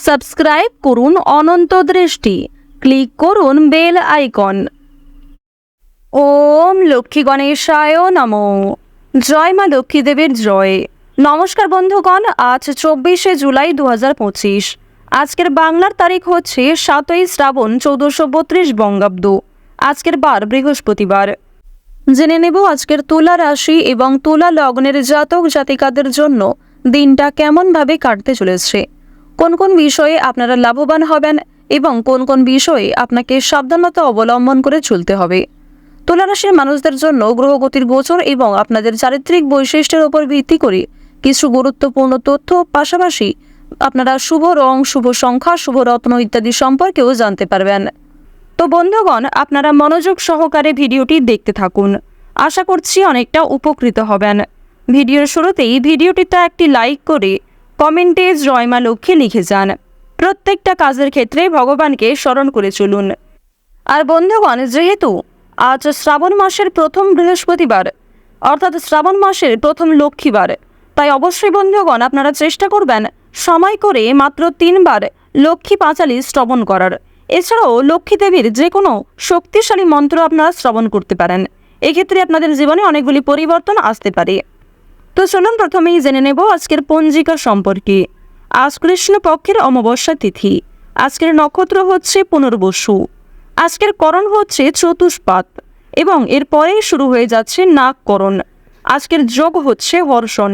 Subscribe করুন অনন্ত দৃষ্টি, click করুন বেল আইকন। ওম লক্ষ্মী গণেশায় নমো। জয় মা লক্ষ্মী দেবীর জয়। নমস্কার বন্ধুগণ, আজ 24শে জুলাই 2025। আজকের বাংলার তারিখ হচ্ছে 7ই শ্রাবণ 1432 বঙ্গাব্দ। আজকের বার বৃহস্পতিবার। জেনে নেব আজকের তুলা রাশি এবং তুলা লগ্নের জাতক জাতিকাদের জন্য দিনটা কেমনভাবে কাটতে চলেছে, কোন কোন বিষয়ে আপনারা লাভবান হবেন এবং কোন কোন বিষয়ে আপনাকে সাবধানতা অবলম্বন করে চলতে হবে। তুলা রাশির মানুষদের জন্য গ্রহগতির গোচর এবং আপনাদের চারিত্রিক বৈশিষ্ট্যের উপর ভিত্তি করে কিছু গুরুত্বপূর্ণ তথ্য, পাশাপাশি আপনারা শুভ রং, শুভ সংখ্যা, শুভ রত্ন ইত্যাদি সম্পর্কেও জানতে পারবেন। তো বন্ধুগণ, আপনারা মনোযোগ সহকারে ভিডিওটি দেখতে থাকুন। আশা করছি অনেকটা উপকৃত হবেন। ভিডিওর শুরুতেই ভিডিওটিতে একটি লাইক করে কমেন্টে জয় মা লক্ষ্মী লিখে যান। প্রত্যেকটা কাজের ক্ষেত্রে ভগবানকে স্মরণ করে চলুন। আর বন্ধুগণ, যেহেতু আজ শ্রাবণ মাসের প্রথম বৃহস্পতিবার, অর্থাৎ শ্রাবণ মাসের প্রথম লক্ষ্মীবার, তাই অবশ্যই বন্ধুগণ আপনারা চেষ্টা করবেন সময় করে মাত্র 3 বার লক্ষ্মী পাঁচালী শ্রবণ করার। এছাড়াও লক্ষ্মী দেবীর যে কোনো শক্তিশালী মন্ত্র আপনারা শ্রবণ করতে পারেন। এক্ষেত্রে আপনাদের জীবনে অনেকগুলি পরিবর্তন আসতে পারে। তো চলুন প্রথমেই জেনে নেব আজকের পঞ্জিকা সম্পর্কে। আজ কৃষ্ণপক্ষের অমাবস্যা তিথি। আজকের নক্ষত্র হচ্ছে পুনর্বসু। আজকের করণ হচ্ছে চতুষ্পাত এবং এরপরেই শুরু হয়ে যাচ্ছে নাগকরণ। আজকের যোগ হচ্ছে হর্ষণ।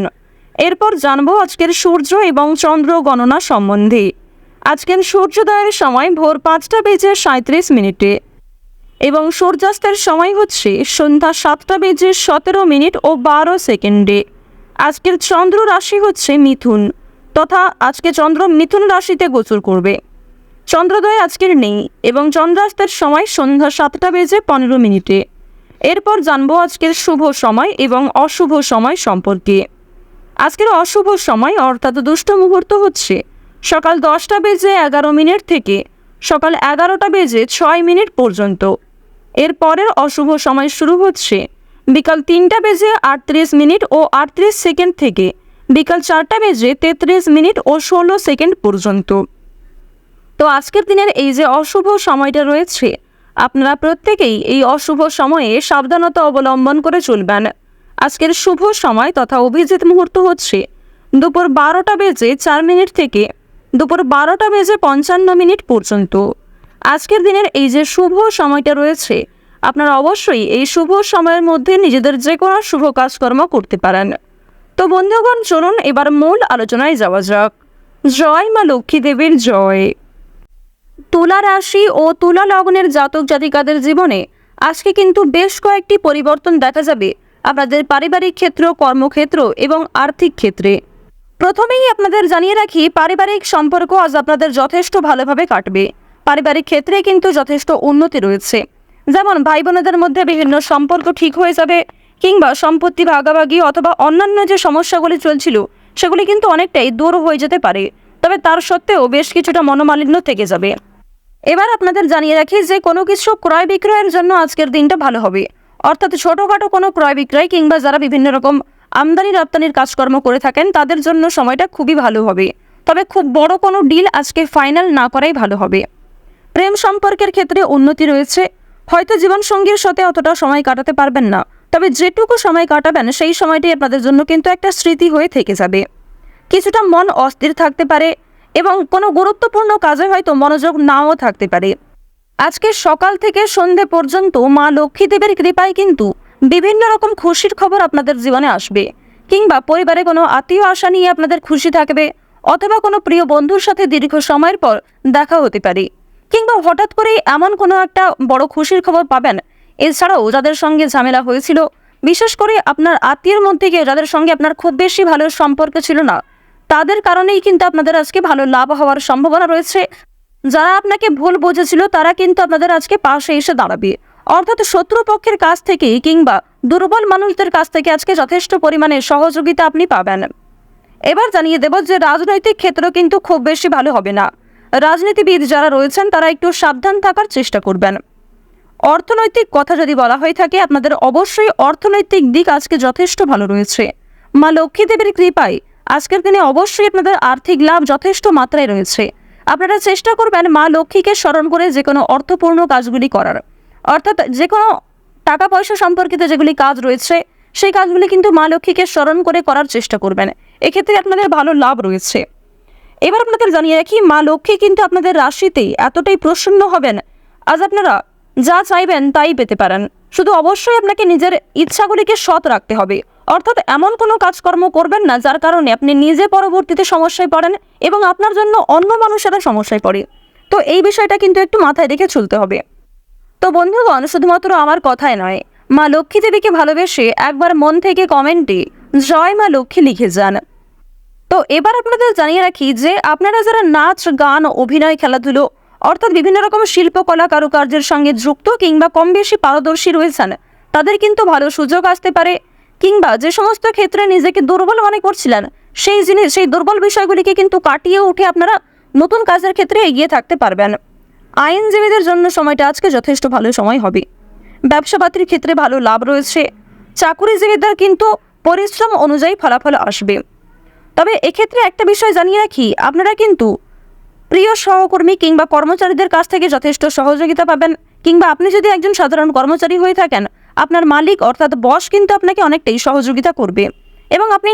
এরপর জানবো আজকের সূর্য এবং চন্দ্র গণনা সম্বন্ধে। আজকের সূর্যোদয়ের সময় ভোর 5টা বেজে 37 মিনিটে এবং সূর্যাস্তের সময় হচ্ছে সন্ধ্যা 7টা বেজে 17 মিনিট ও 12 সেকেন্ডে। আজকের চন্দ্র রাশি হচ্ছে মিথুন, তথা আজকে চন্দ্র মিথুন রাশিতে গোচর করবে। চন্দ্রোদয় আজকের নেই এবং চন্দ্রাস্তের সময় সন্ধ্যা 7টা বেজে 15 মিনিটে। এরপর জানবো আজকের শুভ সময় এবং অশুভ সময় সম্পর্কে। আজকের অশুভ সময় অর্থাৎ দুষ্ট মুহূর্ত হচ্ছে সকাল 10টা বেজে 11 মিনিট থেকে সকাল 11টা বেজে 6 মিনিট পর্যন্ত। এরপরের অশুভ সময় শুরু হচ্ছে বিকাল 3টা বেজে 38 মিনিট ও 38 সেকেন্ড থেকে বিকাল 4টা বেজে 33 মিনিট ও 16 সেকেন্ড পর্যন্ত। তো আজকের দিনের এই যে অশুভ সময়টা রয়েছে, আপনারা প্রত্যেকেই এই অশুভ সময়ে সাবধানতা অবলম্বন করে চলবেন। আজকের শুভ সময় তথা অভিজিৎ মুহূর্ত হচ্ছে দুপুর 12টা বেজে 4 মিনিট থেকে দুপুর 12টা বেজে 55 মিনিট পর্যন্ত। আজকের দিনের এই যে শুভ সময়টা রয়েছে, আপনারা অবশ্যই এই শুভ সময়ের মধ্যে নিজেদের যে কোনো শুভ কাজকর্ম করতে পারেন। তো বন্ধুগণ, চলুন এবার মূল আলোচনায় যাওয়া যাক। জয় মা লক্ষ্মী দেবীর জয়। তুলা রাশি ও তুলা লগ্নের জাতক জাতিকাদের জীবনে আজকে কিন্তু বেশ কয়েকটি পরিবর্তন দেখা যাবে আপনাদের পারিবারিক ক্ষেত্র, কর্মক্ষেত্র এবং আর্থিক ক্ষেত্রে। প্রথমেই আপনাদের জানিয়ে রাখি, পারিবারিক সম্পর্ক আজ আপনাদের যথেষ্ট ভালোভাবে কাটবে। পারিবারিক ক্ষেত্রে কিন্তু যথেষ্ট উন্নতি রয়েছে। যেমন ভাই বোনেদের মধ্যে বিভিন্ন সম্পর্ক ঠিক হয়ে যাবে, কিংবা সম্পত্তি ভাগাভাগি অথবা অন্যান্য যে সমস্যাগুলি চলছিল সেগুলি কিন্তু অনেকটাই দূর হয়ে যেতে পারে। তবে তার সত্ত্বেও বেশ কিছুটা মনোমালিন্য থেকে যাবে। এবার আপনাদের জানিয়ে রাখি যে কোনো কিছু ক্রয় বিক্রয়ের জন্য আজকের দিনটা ভালো হবে। অর্থাৎ ছোটোখাটো কোনো ক্রয় বিক্রয় কিংবা যারা বিভিন্ন রকম আমদানি রপ্তানির কাজকর্ম করে থাকেন তাদের জন্য সময়টা খুবই ভালো হবে। তবে খুব বড় কোনো ডিল আজকে ফাইনাল না করাই ভালো হবে। প্রেম সম্পর্কের ক্ষেত্রে উন্নতি রয়েছে। হয়তো জীবনসঙ্গীর সাথে অতটা সময় কাটাতে পারবেন না, তবে যেটুকু সময় কাটাবেন সেই সময়টি আপনাদের জন্য কিন্তু একটা স্মৃতি হয়ে থেকে যাবে। কিছুটা মন অস্থির থাকতে পারে এবং কোনো গুরুত্বপূর্ণ কাজে হয়তো মনোযোগ নাও থাকতে পারে। আজকে সকাল থেকে সন্ধে পর্যন্ত মা লক্ষ্মী দেবীর কৃপায় কিন্তু বিভিন্ন রকম খুশির খবর আপনাদের জীবনে আসবে, কিংবা পরিবারে কোনো আত্মীয় আশা নিয়ে আপনাদের খুশি থাকবে, অথবা কোনো প্রিয় বন্ধুর সাথে দীর্ঘ সময়ের পর দেখা হতে পারে, কিংবা হঠাৎ করেই এমন কোনো একটা বড় খুশির খবর পাবেন। এছাড়াও যাদের সঙ্গে ঝামেলা হয়েছিল, বিশেষ করে আপনার আত্মীয়ের মধ্যে গিয়ে যাদের সঙ্গে আপনার খুব বেশি ভালো সম্পর্ক ছিল না, তাদের কারণেই কিন্তু আপনাদের আজকে ভালো লাভ হওয়ার সম্ভাবনা রয়েছে। যারা আপনাকে ভুল বুঝেছিল তারা কিন্তু আপনাদের আজকে পাশে এসে দাঁড়াবে। অর্থাৎ শত্রুপক্ষের কাছ থেকে কিংবা দুর্বল মানুষদের কাছ থেকে আজকে যথেষ্ট পরিমাণে সহযোগিতা আপনি পাবেন। এবার জানিয়ে দেব যে রাজনৈতিক ক্ষেত্র কিন্তু খুব বেশি ভালো হবে না। রাজনীতিবিদ যারা রয়েছেন তারা একটু সাবধান থাকার চেষ্টা করবেন। অর্থনৈতিক কথা যদি বলা হয়ে থাকে, আপনাদের অবশ্যই অর্থনৈতিক দিক আজকে যথেষ্ট ভালো রয়েছে। মা লক্ষ্মী দেবীর কৃপায় আজকের দিনে অবশ্যই আপনাদের আর্থিক লাভ যথেষ্ট মাত্রায় রয়েছে। আপনারা চেষ্টা করবেন মা লক্ষ্মীকে স্মরণ করে যে কোনো অর্থপূর্ণ কাজগুলি করার, অর্থাৎ যে কোনো টাকা পয়সা সম্পর্কিত যেগুলি কাজ রয়েছে সেই কাজগুলি কিন্তু মা লক্ষ্মীকে স্মরণ করে করার চেষ্টা করবেন। এক্ষেত্রে আপনাদের ভালো লাভ রয়েছে। এবার আপনাদের জানিয়ে রাখি, মা লক্ষ্মী কিন্তু আপনাদের রাশিতে এতটাই প্রসন্ন হবেন, আজ আপনারা যা চাইবেন তাই পেতে পারেন। শুধু অবশ্যই আপনাকে নিজের ইচ্ছাগুলিকে সৎ রাখতে হবে, অর্থাৎ এমন কোনো কাজকর্ম করবেন না যার কারণে আপনি নিজে পরবর্তীতে সমস্যায় পড়েন এবং আপনার জন্য অন্য মানুষেরা সমস্যায় পড়ে। তো এই বিষয়টা কিন্তু একটু মাথায় রেখে চলতে হবে। তো বন্ধুগণ, শুধুমাত্র আমার কথাই নয়, মা লক্ষ্মী দেবীকে ভালোবেসে একবার মন থেকে কমেন্টে জয় মা লক্ষ্মী লিখে যান। তো এবার আপনাদের জানিয়ে রাখি যে আপনারা যারা নাচ, গান, অভিনয়, খেলাধুলো অর্থাৎ বিভিন্ন রকম শিল্পকলা কারুকার্যের সঙ্গে যুক্ত কিংবা কম বেশি পারদর্শী রয়েছেন, তাদের কিন্তু ভালো সুযোগ আসতে পারে। কিংবা যে সমস্ত ক্ষেত্রে নিজেকে দুর্বল মনে করছিলেন সেই দুর্বল বিষয়গুলিকে কিন্তু কাটিয়ে উঠে আপনারা নতুন কাজের ক্ষেত্রে এগিয়ে থাকতে পারবেন। আইনজীবীদের জন্য সময়টা আজকে যথেষ্ট ভালো সময় হবে। ব্যবসাপাতির ক্ষেত্রে ভালো লাভ রয়েছে। চাকুরিজীবীদের কিন্তু পরিশ্রম অনুযায়ী ফলাফল আসবে। তবে এক্ষেত্রে একটা বিষয় জানিয়ে রাখি, আপনারা কিন্তু প্রিয় সহকর্মী কিংবা কর্মচারীদের কাছ থেকে যথেষ্ট সহযোগিতা পাবেন। কিংবা আপনি যদি একজন সাধারণ কর্মচারী হয়ে থাকেন, আপনার মালিক অর্থাৎ বস কিন্তু আপনাকে অনেকটাই সহযোগিতা করবে এবং আপনি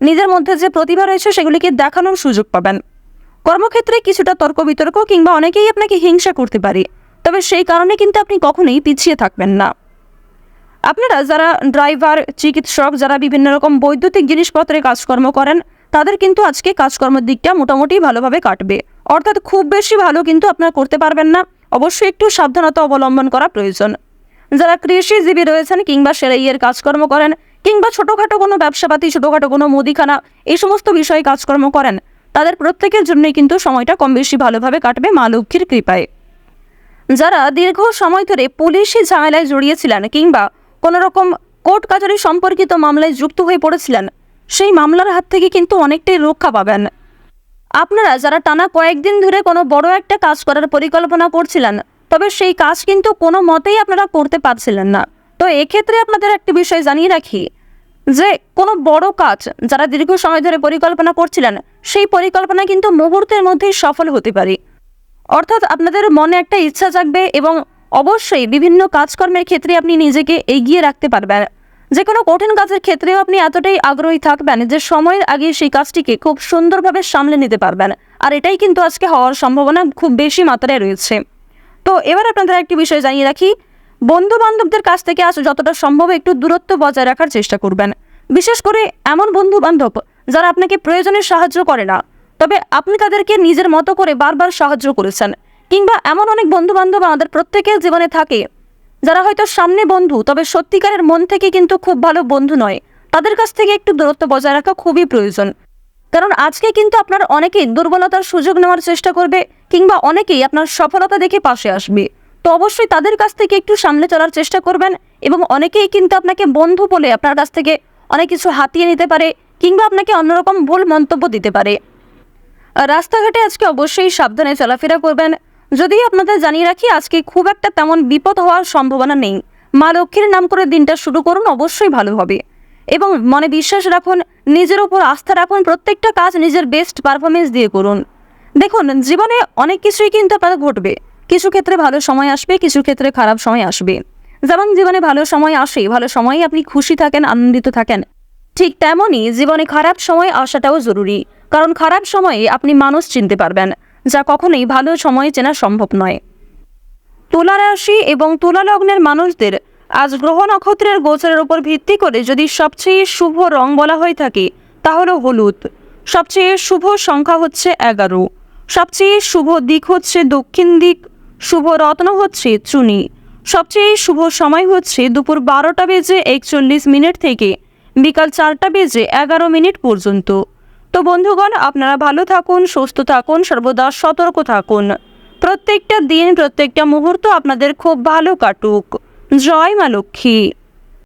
নিজের মধ্যে যে প্রতিভা রয়েছে সেগুলিকে দেখানোর সুযোগ পাবেন। কর্মক্ষেত্রে কিছুটা তর্ক বিতর্ক কিংবা অনেকেই আপনাকে হিংসা করতে পারে, তবে সেই কারণে কিন্তু আপনি কখনোই পিছিয়ে থাকবেন না। আপনারা যারা ড্রাইভার, চিকিৎসক, যারা বিভিন্ন রকম বৈদ্যুতিক জিনিসপত্রে কাজকর্ম করেন, তাদের কিন্তু আজকে কাজকর্মের দিকটা মোটামুটি ভালোভাবে কাটবে। অর্থাৎ খুব বেশি ভালো কিন্তু আপনারা করতে পারবেন না, অবশ্যই একটু সাবধানতা অবলম্বন করা প্রয়োজন। যারা কৃষিজীবী রয়েছেন কিংবা সেলাইয়ের কাজকর্ম করেন কিংবা ছোটোখাটো কোনো ব্যবসাপাতি, ছোটোখাটো কোনো মুদিখানা, এই সমস্ত বিষয়ে কাজকর্ম করেন, তাদের প্রত্যেকের জন্যই কিন্তু সময়টা কম বেশি ভালোভাবে কাটবে মা লক্ষ্মীর কৃপায়। যারা দীর্ঘ সময় ধরে পুলিশি ঝামেলায় জড়িয়েছিলেন কিংবা কোনো রকম কোর্ট কাচারি সম্পর্কিত মামলায় যুক্ত হয়ে পড়েছিলেন, সেই মামলার হাত থেকে কিন্তু অনেকটাই রক্ষা পাবেন। আপনারা যারা টানা কয়েকদিন ধরে কোনো বড় একটা কাজ করার পরিকল্পনা করছিলেন, তবে সেই কাজ কিন্তু কোনো মতেই আপনারা করতে পারছিলেন না, তো এক্ষেত্রে আপনাদের একটি বিষয় জানিয়ে রাখি যে কোনো বড় কাজ যারা দীর্ঘ সময় ধরে পরিকল্পনা করছিলেন, সেই পরিকল্পনা কিন্তু মুহূর্তের মধ্যেই সফল হতে পারে। অর্থাৎ আপনাদের মনে একটা ইচ্ছা জাগবে এবং অবশ্যই বিভিন্ন কাজকর্মের ক্ষেত্রে আপনি নিজেকে এগিয়ে রাখতে পারবেন। যে কোনো কঠিন কাজের ক্ষেত্রেও আপনি এতটাই আগ্রহী থাকবেন যে সময়ের আগে সেই কাজটিকে খুব সুন্দরভাবে সামলে নিতে পারবেন, আর এটাই কিন্তু আজকে হওয়ার সম্ভাবনা খুব বেশি মাত্রায় রয়েছে। তো এবার আপনাদের একটি বিষয় জানিয়ে রাখি, বন্ধু বান্ধবদের কাছ থেকে আজ যতটা সম্ভব একটু দূরত্ব বজায় রাখার চেষ্টা করবেন। বিশেষ করে এমন বন্ধু বান্ধব যারা আপনাকে প্রয়োজনে সাহায্য করে না, তবে আপনি তাদেরকে নিজের মতো করে বারবার সাহায্য করেছেন। কিংবা এমন অনেক বন্ধু বান্ধব আমাদের প্রত্যেকের জীবনে থাকে যারা হয়তো সামনে বন্ধু, তবে সত্যিকারের মন থেকে কিন্তু খুব ভালো বন্ধু নয়। তাদের কাছ থেকে একটু দূরত্ব বজায় রাখা খুবই প্রয়োজন, কারণ আজকে কিন্তু আপনার অনেকেই দুর্বলতার সুযোগ নেওয়ার চেষ্টা করবে কিংবা অনেকেই আপনার সফলতা দেখে পাশে আসবে। তো অবশ্যই তাদের কাছ থেকে একটু সামনে চলার চেষ্টা করবেন এবং অনেকেই কিন্তু আপনাকে বন্ধু বলে আপনার কাছ থেকে অনেক কিছু হাতিয়ে নিতে পারে কিংবা আপনাকে অন্যরকম ভুল মন্তব্য দিতে পারে। রাস্তাঘাটে আজকে অবশ্যই সাবধানে চলাফেরা করবেন। যদিও আপনাদের জানিয়ে রাখি, আজকে খুব একটা তেমন বিপদ হওয়ার সম্ভাবনা নেই। মা লক্ষ্মীর নাম করে দিনটা শুরু করুন, অবশ্যই ভালো হবে এবং মনে বিশ্বাস রাখুন, নিজের উপর আস্থা রাখুন, প্রত্যেকটা কাজ নিজের বেস্ট পারফরমেন্স দিয়ে করুন। দেখুন, জীবনে অনেক কিছুই কিন্তু আপনাদের ঘটবে। কিছু ক্ষেত্রে ভালো সময় আসবে, কিছু ক্ষেত্রে খারাপ সময় আসবে। যেমন জীবনে ভালো সময় আসে, ভালো সময়ে আপনি খুশি থাকেন, আনন্দিত থাকেন, ঠিক তেমনই জীবনে খারাপ সময় আসাটাও জরুরি। কারণ খারাপ সময়ে আপনি মানুষ চিনতে পারবেন, যা কখনোই ভালো সময় চেনা সম্ভব নয়। তুলা রাশি এবং তুলা লগ্নের মানুষদের আজ গ্রহ নক্ষত্রের গোচরের উপর ভিত্তি করে যদি সবচেয়ে শুভ রং বলা হয়ে থাকে তা হলো হলুদ। সবচেয়ে শুভ সংখ্যা হচ্ছে 11। সবচেয়ে শুভ দিক হচ্ছে দক্ষিণ দিক। শুভ রত্ন হচ্ছে চুনি। সবচেয়ে শুভ সময় হচ্ছে দুপুর 12:41 থেকে বিকাল 4:11 পর্যন্ত। তো বন্ধুগণ, আপনারা ভালো থাকুন, সুস্থ থাকুন, সর্বদা সতর্ক থাকুন। প্রত্যেকটা দিন, প্রত্যেকটা মুহূর্ত আপনাদের খুব ভালো কাটুক। জয় মা লক্ষ্মী।